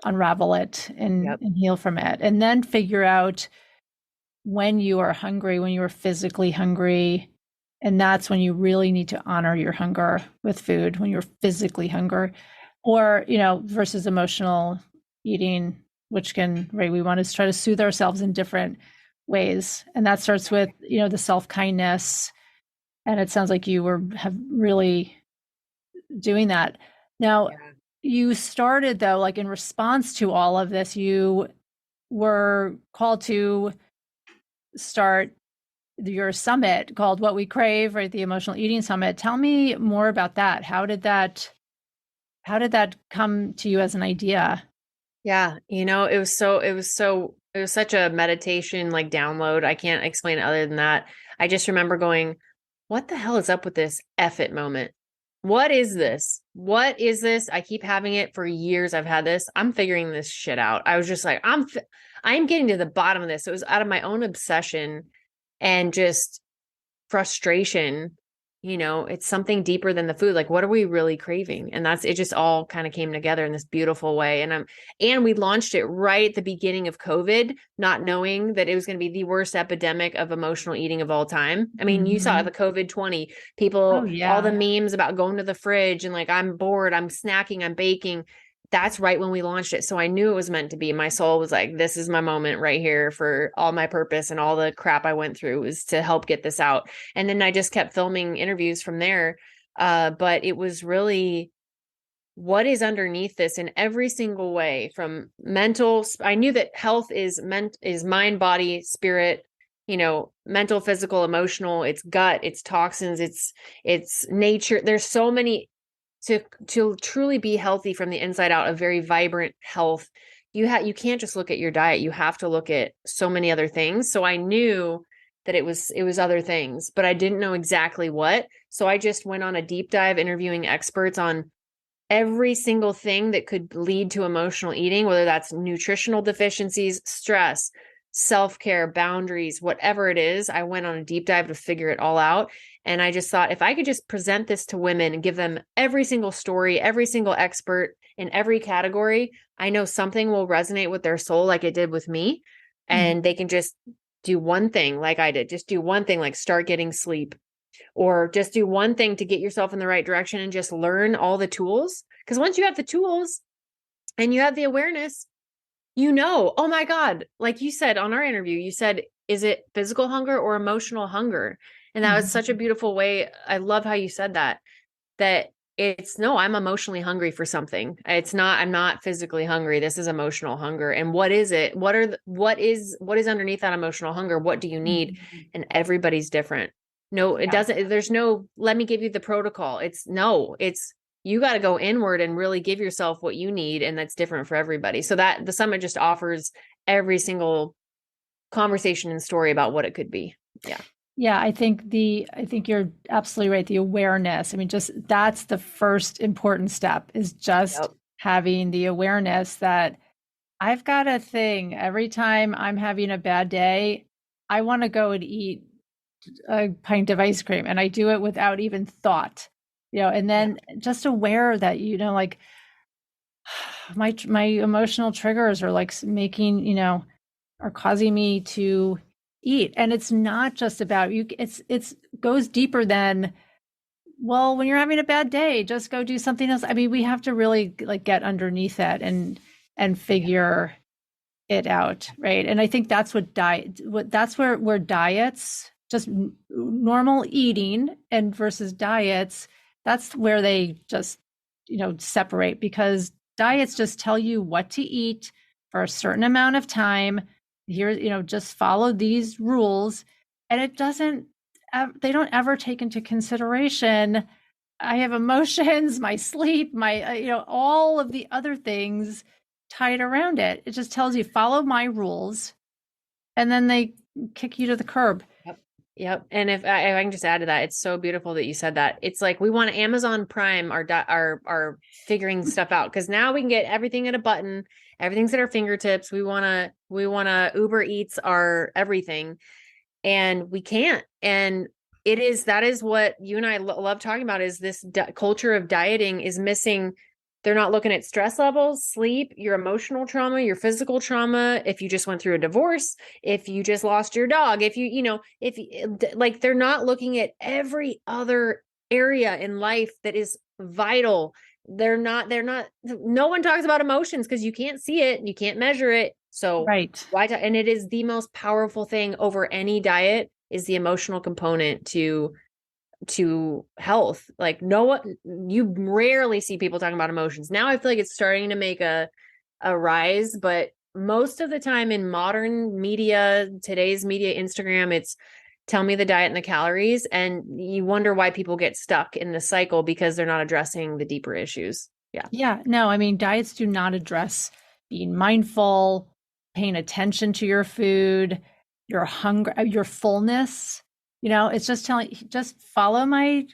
unravel it and, Yep. and heal from it. And then figure out when you are hungry, when you are physically hungry. And that's when you really need to honor your hunger with food, when you're physically hungry, or, versus emotional eating, which can, right, we want to try to soothe ourselves in different ways. And that starts with, the self kindness. And it sounds like you have really doing that. Now, Yeah. you started though, like in response to all of this, you were called to start your summit called What We Crave, right? The Emotional Eating Summit. Tell me more about that. How did that come to you as an idea? Yeah. It was such a meditation like download. I can't explain it other than that. I just remember going, what the hell is up with this F it moment? What is this? What is this? I keep having it for years. I've had this. I'm figuring this shit out. I was just like, I'm getting to the bottom of this. It was out of my own obsession and just frustration. It's something deeper than the food. Like, what are we really craving? And it just all kind of came together in this beautiful way. And we launched it right at the beginning of COVID, not knowing that it was going to be the worst epidemic of emotional eating of all time. I mean, you saw Mhm. the COVID 20 Oh, people, all the yeah. memes about going to the fridge and like, I'm bored, I'm snacking, I'm baking. That's right when we launched it. So I knew it was meant to be. My soul was like, this is my moment right here for all my purpose and all the crap I went through was to help get this out. And then I just kept filming interviews from there. But it was really what is underneath this in every single way from mental. I knew that health is mind, body, spirit, mental, physical, emotional, it's gut, it's toxins, it's nature. There's so many to truly be healthy from the inside out, a very vibrant health. You can't just look at your diet. You have to look at so many other things. So I knew that it was other things, but I didn't know exactly what. So I just went on a deep dive interviewing experts on every single thing that could lead to emotional eating, whether that's nutritional deficiencies, stress, self-care, boundaries, whatever it is. I went on a deep dive to figure it all out. And I just thought if I could just present this to women and give them every single story, every single expert in every category, I know something will resonate with their soul like it did with me. And they can just do one thing like I did, just do one thing, like start getting sleep, or just do one thing to get yourself in the right direction and just learn all the tools. Because once you have the tools and you have the awareness, oh my God, like you said on our interview, you said, is it physical hunger or emotional hunger? And that was such a beautiful way. I love how you said that it's no, I'm emotionally hungry for something. It's not, I'm not physically hungry. This is emotional hunger. And what is it? What is underneath that emotional hunger? What do you need? And everybody's different. No, it doesn't, there's no, let me give you the protocol. It's you got to go inward and really give yourself what you need. And that's different for everybody. So that the summit just offers every single conversation and story about what it could be. Yeah. Yeah, I think you're absolutely right. The awareness. I mean, just that's the first important step, is just having the awareness that I've got a thing. Every time I'm having a bad day, I want to go and eat a pint of ice cream, and I do it without even thought. And then just aware that, like my emotional triggers are like making, are causing me to eat. And it's not just about you. It's goes deeper than, well, when you're having a bad day, just go do something else. I mean, we have to really like get underneath it and figure it out. Right. And I think that's that's where diets, just normal eating and versus diets, that's where they just, separate, because diets just tell you what to eat for a certain amount of time. Here, just follow these rules. And it doesn't, they don't ever take into consideration, I have emotions, my sleep, my, all of the other things tied around it. It just tells you, follow my rules. And then they kick you to the curb. Yep. And if I can just add to that, it's so beautiful that you said that. It's like we want Amazon Prime our figuring stuff out, because now we can get everything at a button. Everything's at our fingertips. We wanna Uber Eats our everything, and we can't. And that is what you and I love talking about, is this culture of dieting is missing. They're not looking at stress levels, sleep, your emotional trauma, your physical trauma. If you just went through a divorce, if you just lost your dog, if they're not looking at every other area in life that is vital. No one talks about emotions because you can't see it, you can't measure it. So right. And it is the most powerful thing over any diet, is the emotional component to health. Like you rarely see people talking about emotions. Now I feel like it's starting to make a rise, but most of the time in modern media, today's media, Instagram, it's tell me the diet and the calories. And you wonder why people get stuck in the cycle, because they're not addressing the deeper issues. Yeah. Yeah. No, I mean, diets do not address being mindful, paying attention to your food, your hunger, your fullness. It's just just follow my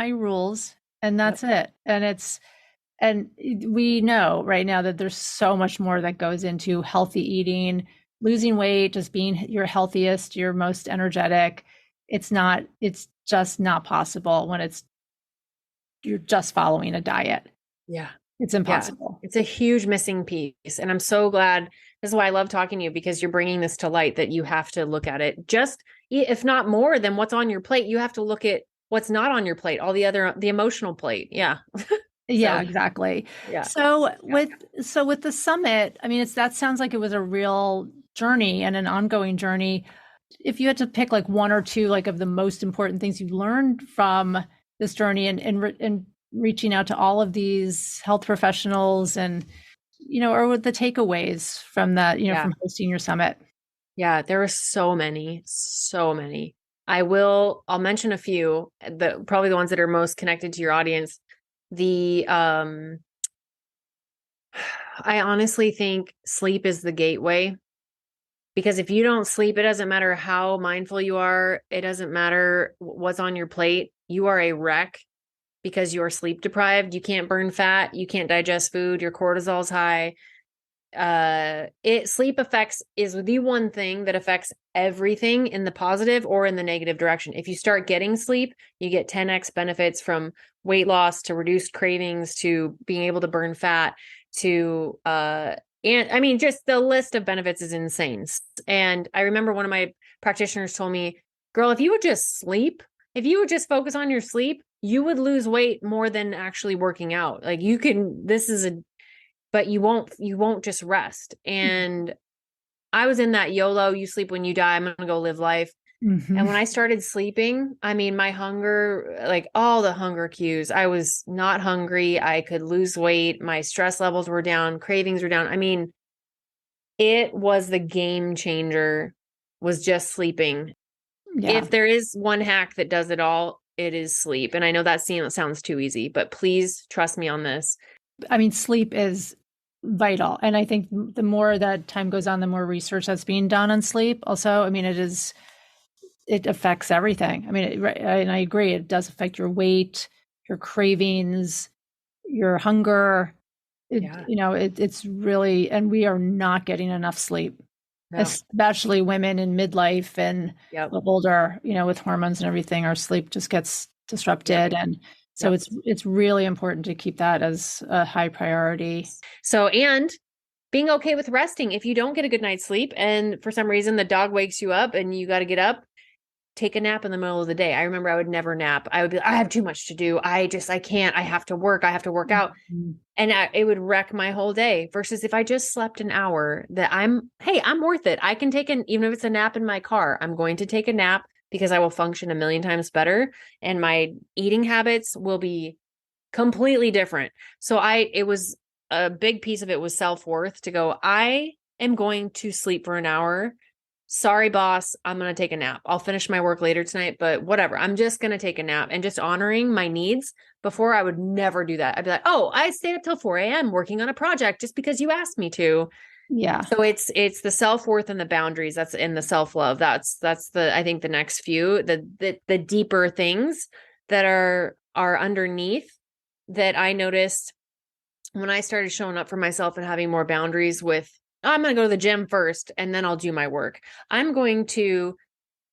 rules, and that's it. And we know right now that there's so much more that goes into healthy eating, losing weight, just being your healthiest, your most energetic. It's just not possible when you're just following a diet. Yeah. It's impossible. Yeah. It's a huge missing piece. And I'm so glad. This is why I love talking to you, because you're bringing this to light, that you have to look at it. Just if not more than what's on your plate, you have to look at what's not on your plate, all the emotional plate. Yeah. Yeah, exactly. Yeah. So with the summit, I mean, that sounds like it was a real journey and an ongoing journey. If you had to pick like one or two, like of the most important things you learned from this journey and reaching out to all of these health professionals, and, or with the takeaways from that, from hosting your summit. Yeah, there were so many. I'll mention a few, probably the ones that are most connected to your audience. I honestly think sleep is the gateway. Because if you don't sleep, it doesn't matter how mindful you are. It doesn't matter what's on your plate. You are a wreck because you're sleep deprived. You can't burn fat. You can't digest food. Your cortisol's high. Sleep affects is the one thing that affects everything in the positive or in the negative direction. If you start getting sleep, you get 10x benefits, from weight loss to reduced cravings to being able to burn fat to and I mean, just the list of benefits is insane. And I remember one of my practitioners told me, girl, if you would just sleep, if you would just focus on your sleep, you would lose weight more than actually working out. Like you can, this is a, but you won't just rest. And I was in that YOLO, you sleep when you die, I'm going to go live life. Mm-hmm. And when I started sleeping, I mean, my hunger, like all the hunger cues, I was not hungry. I could lose weight. My stress levels were down. Cravings were down. I mean, it was the game changer, was just sleeping. Yeah. If there is one hack that does it all, it is sleep. And I know that sounds too easy, but please trust me on this. I mean, sleep is vital. And I think the more that time goes on, the more research that's being done on sleep. Also, I mean, it affects everything. I mean, and I agree, it does affect your weight, your cravings, your hunger. Yeah. It's really, and we are not getting enough sleep, No. especially women in midlife and Yep. older, with hormones and everything, our sleep just gets disrupted. Yep. And so Yep. it's really important to keep that as a high priority. So, and being okay with resting. If you don't get a good night's sleep and for some reason the dog wakes you up and you got to get up, take a nap in the middle of the day. I remember I would never nap. I would be, I have too much to do. I can't, I have to work. I have to work out. Mm-hmm. And it would wreck my whole day, versus if I just slept an hour, that hey, I'm worth it. I can take even if it's a nap in my car, I'm going to take a nap because I will function a million times better. And my eating habits will be completely different. So it was a big piece of it was self-worth, to go, I am going to sleep for an hour. Sorry, boss, I'm going to take a nap. I'll finish my work later tonight, but whatever. I'm just going to take a nap, and just honoring my needs. Before, I would never do that. I'd be like, oh, I stayed up till 4 a.m. working on a project just because you asked me to. Yeah. So it's the self-worth and the boundaries. That's in the self-love. That's I think the next few, the deeper things that are underneath, that I noticed when I started showing up for myself and having more boundaries with, I'm going to go to the gym first and then I'll do my work. I'm going to,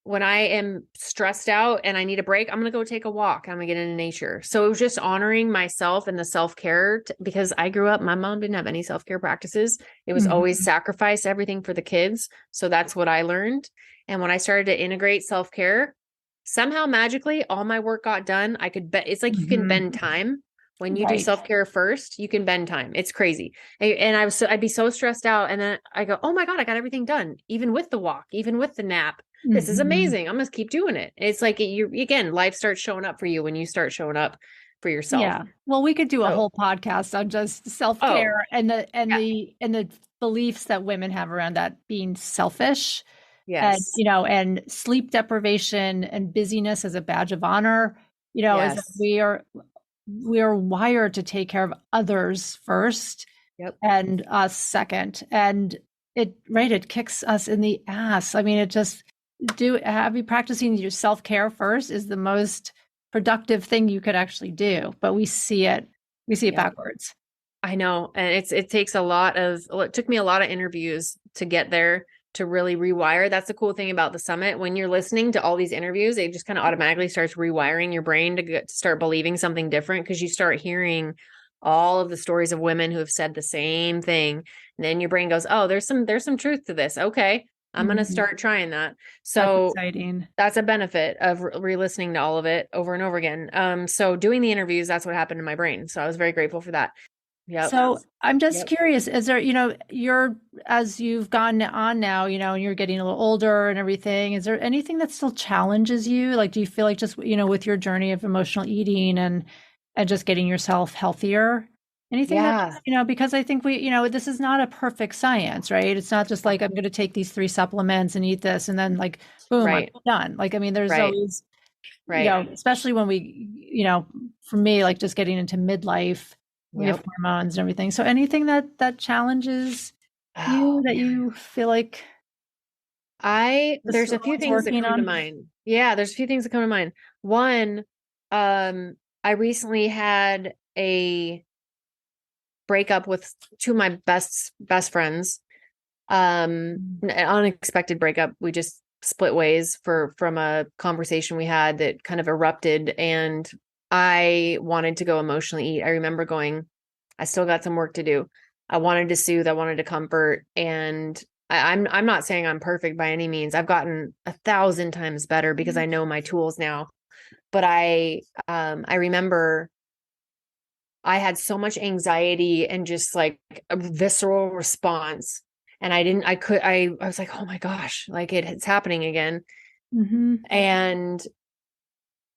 when I am stressed out and I need a break, I'm going to go take a walk. I'm going to get into nature. So it was just honoring myself and the self-care, because I grew up, my mom didn't have any self-care practices. It was always sacrifice everything for the kids. So that's what I learned. And when I started to integrate self-care, somehow magically all my work got done. I could bet, it's like you can bend time. When you do self-care first, you can bend time. It's crazy. And I'd be so stressed out. And then I go, oh my God, I got everything done. Even with the walk, even with the nap. This is amazing. I'm going to keep doing it. It's like again, life starts showing up for you when you start showing up for yourself. Yeah. Well, we could do a whole podcast on just self-care and the beliefs that women have around that being selfish. Yes. And sleep deprivation and busyness as a badge of honor, is that we are wired to take care of others first. Yep. And us second. And it kicks us in the ass. I mean, it just have you practicing your self-care first is the most productive thing you could actually do. But we see it backwards. I know. And it took me a lot of interviews to get there, to really rewire. That's the cool thing about the summit. When you're listening to all these interviews, it just kind of automatically starts rewiring your brain to start believing something different, because you start hearing all of the stories of women who have said the same thing. And then your brain goes, oh, there's some truth to this. Okay, I'm going to start trying that. So that's exciting. That's a benefit of re-listening to all of it over and over again. So doing the interviews, that's what happened in my brain. So I was very grateful for that. Yeah. So I'm just curious, is there, as you've gone on now, and you're getting a little older and everything, is there anything that still challenges you? Like, do you feel like just, with your journey of emotional eating and just getting yourself healthier, anything that, because I think this is not a perfect science, right? It's not just like, I'm going to take these 3 supplements and eat this and then like, boom, I'm done. Like, I mean, there's always, especially when we, for me, like just getting into midlife, we have hormones and everything. So anything that challenges you, that you feel like Just There's a few always things that working come to on. mind. Yeah, there's a few things that come to mind. One, I recently had a breakup with two of my best friends. An unexpected breakup. We just split ways from a conversation we had that kind of erupted, and I wanted to go emotionally eat. I remember going, I still got some work to do. I wanted to soothe, I wanted to comfort, and I'm not saying I'm perfect by any means. I've gotten 1,000 times better because I know my tools now. But I remember I had so much anxiety and just like a visceral response. And I was like, oh my gosh, like it's happening again. Mm-hmm. And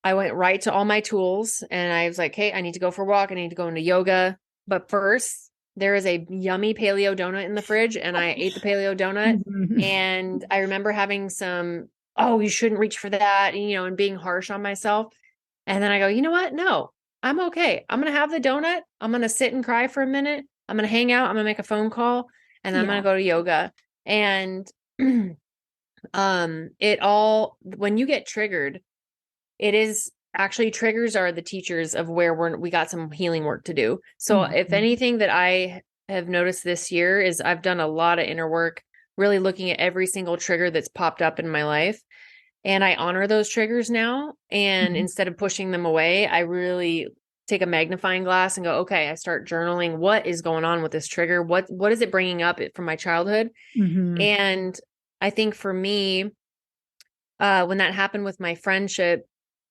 I went right to all my tools and I was like, hey, I need to go for a walk. I need to go into yoga. But first, there is a yummy paleo donut in the fridge. And I ate the paleo donut. And I remember having some, oh, you shouldn't reach for that, and being harsh on myself. And then I go, you know what? No, I'm okay. I'm going to have the donut. I'm going to sit and cry for a minute. I'm going to hang out. I'm going to make a phone call and then I'm going Yeah. to go to yoga. And it all, when you get triggered, it is actually triggers are the teachers of where we got some healing work to do. So if Mhm. anything that I have noticed this year is I've done a lot of inner work, really looking at every single trigger that's popped up in my life. And I honor those triggers now. And Mhm. instead of pushing them away, I really take a magnifying glass and go, okay, I start journaling. What is going on with this trigger? What is it bringing up from my childhood? Mhm. And I think for me, when that happened with my friendship,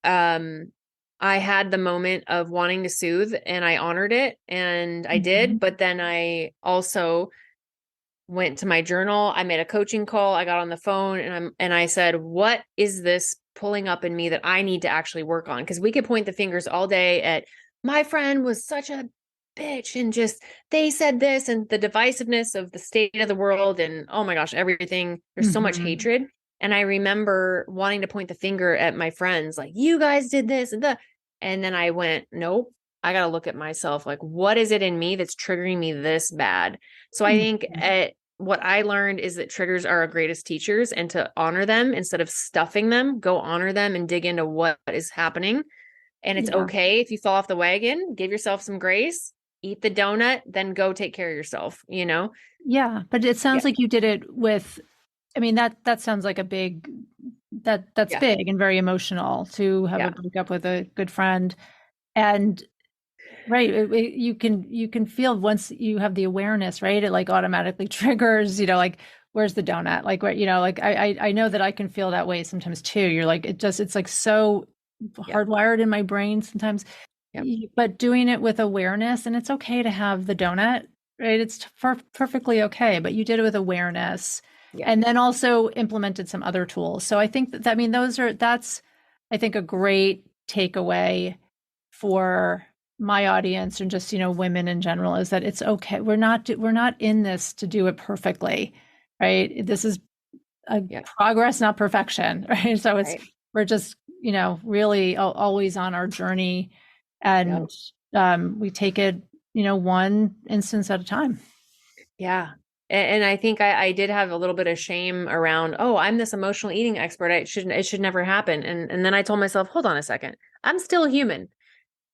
I had the moment of wanting to soothe and I honored it and I did. Mhm. But then I also went to my journal. I made a coaching call. I got on the phone and I said, what is this pulling up in me that I need to actually work on? Because we could point the fingers all day at my friend was such a bitch and just they said this and the divisiveness of the state of the world and oh my gosh, everything. There's so much Mhm. hatred. And I remember wanting to point the finger at my friends, like, you guys did this and then I went, nope, I got to look at myself. Like, what is it in me that's triggering me this bad? So I think Mhm. what I learned is that triggers are our greatest teachers and to honor them instead of stuffing them, go honor them and dig into what is happening. And it's Yeah. okay if you fall off the wagon, give yourself some grace, eat the donut, then go take care of yourself. Yeah, but it Yeah. sounds like you did it with, I mean, that sounds like a big, that's Yeah. big and very emotional to have a Yeah. breakup with a good friend. And right, you can feel once you have the awareness, right? It like automatically triggers, like where's the donut? Like where, like I know that I can feel that way sometimes too. You're like it's like so Yeah. hardwired in my brain sometimes. Yep. But doing it with awareness, and it's okay to have the donut, right? It's perfectly okay, but you did it with awareness Yeah. and then also implemented some other tools. So I think that, I mean, that's, I think, a great takeaway for my audience and just, women in general is that it's okay. We're not in this to do it perfectly, right? This is a Yeah. progress, not perfection, right? So Right. we're just, really always on our journey, Yep. and we take it, one instance at a time. Yeah. And I think I did have a little bit of shame around, oh, I'm this emotional eating expert. It should never happen. And then I told myself, hold on a second. I'm still human.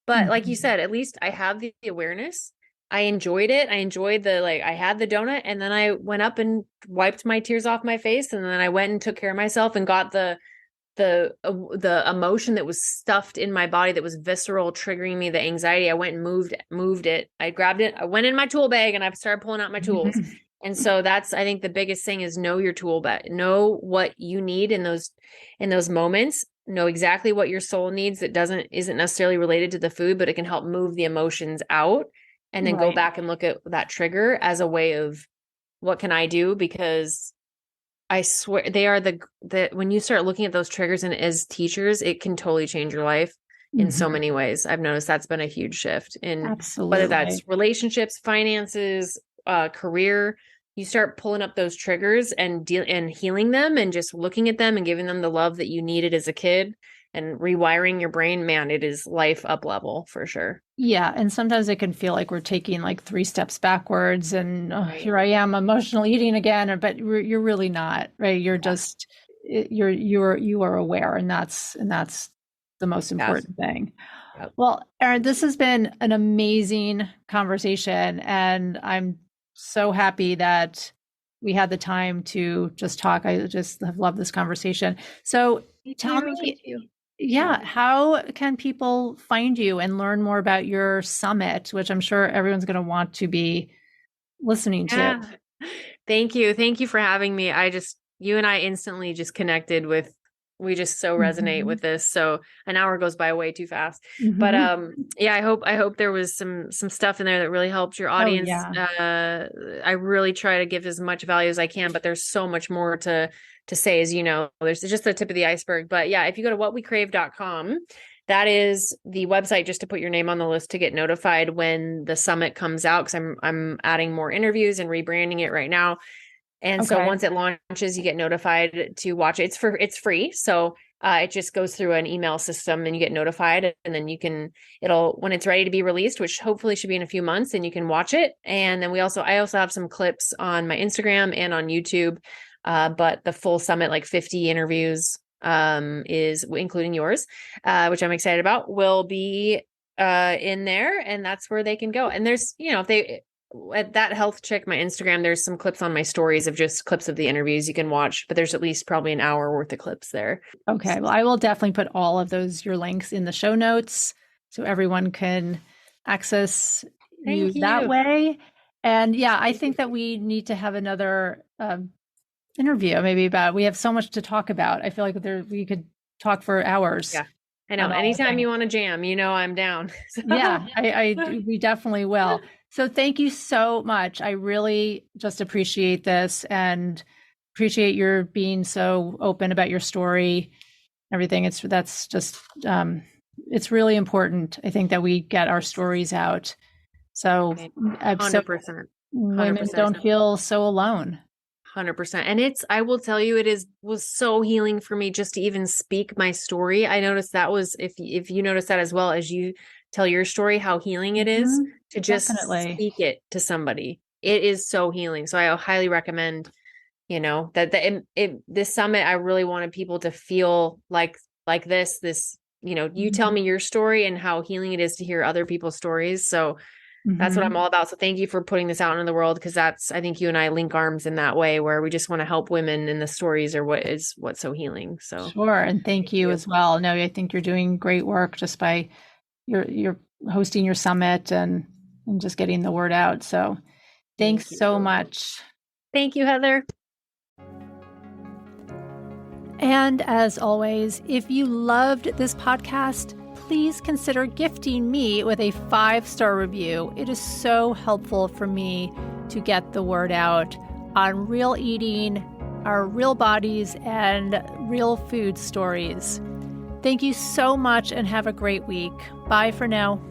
But like you Mhm. said, at least I have the awareness. I enjoyed it. I enjoyed I had the donut and then I went up and wiped my tears off my face. And then I went and took care of myself and got the emotion that was stuffed in my body that was visceral, triggering me, the anxiety. I went and moved it. I grabbed it. I went in my tool bag and I started pulling out my tools. And so that's, I think the biggest thing is know your tool bag, know what you need in those moments, know exactly what your soul needs that isn't necessarily related to the food, but it can help move the emotions out and then go Right. back and look at that trigger as a way of what can I do? Because I swear they are the when you start looking at those triggers and as teachers, it can totally change your life in so Mhm. many ways. I've noticed that's been a huge shift in whether Absolutely. that's relationships, finances, career. You start pulling up those triggers and healing them and just looking at them and giving them the love that you needed as a kid. and rewiring your brain, man, it is life up level for sure. Yeah. And sometimes it can feel like we're taking like 3 steps backwards and here I am emotional eating again, but you're really not, right? You're just, you are aware, and that's the most important thing. Yep. Well, Errin, this has been an amazing conversation, and I'm so happy that we had the time to just talk. I just have loved this conversation. So tell me, how can people find you and learn more about your summit, which I'm sure everyone's going to want to be listening to? Thank you. Thank you for having me. You and I instantly just connected with, we just so resonate with this. So an hour goes by way too fast. But yeah, I hope there was some stuff in there that really helped your audience. I really try to give as much value as I can, but there's so much more to say, as you know. There's just the tip of the iceberg. But yeah, if you go to whatwecrave.com, that is the website just to put your name on the list to get notified when the summit comes out, because I'm adding more interviews and rebranding it right now. And so once it launches, you get notified to watch it. It's free. So it just goes through an email system and you get notified, and then when it's ready to be released, which hopefully should be in a few months, and you can watch it. And then I also have some clips on my Instagram and on YouTube. But the full summit, like 50 interviews, is including yours, which I'm excited about, will be in there, and that's where they can go. And there's, if they, at that health check, my Instagram, there's some clips on my stories of just clips of the interviews you can watch, but there's at least probably an hour worth of clips there. Okay. Well, I will definitely put all of your links in the show notes so everyone can access you that way. And yeah, I think that we need to have another interview maybe we have so much to talk about. I feel like we could talk for hours. Yeah. I know. Anytime you want to jam, I'm down. Yeah, we definitely will. So thank you so much. I really just appreciate this and appreciate your being so open about your story, everything. It's really important, I think, that we get our stories out. So 100%. Women don't feel so alone. 100%. And I will tell you, was so healing for me just to even speak my story. I noticed that was, if you notice that as well as you tell your story, how healing it is to just speak it to somebody. It is so healing. So I highly recommend, this summit, I really wanted people to feel like this, you tell me your story and how healing it is to hear other people's stories. So that's what I'm all about. So thank you for putting this out into the world, because I think you and I link arms in that way, where we just want to help women, and the stories are what's so healing. So sure. And thank you as well. No, I think you're doing great work just by you're hosting your summit and just getting the word out. So thanks so much. Thank you, Heather. And as always, if you loved this podcast, please consider gifting me with a 5-star review. It is so helpful for me to get the word out on real eating, our real bodies, and real food stories. Thank you so much and have a great week. Bye for now.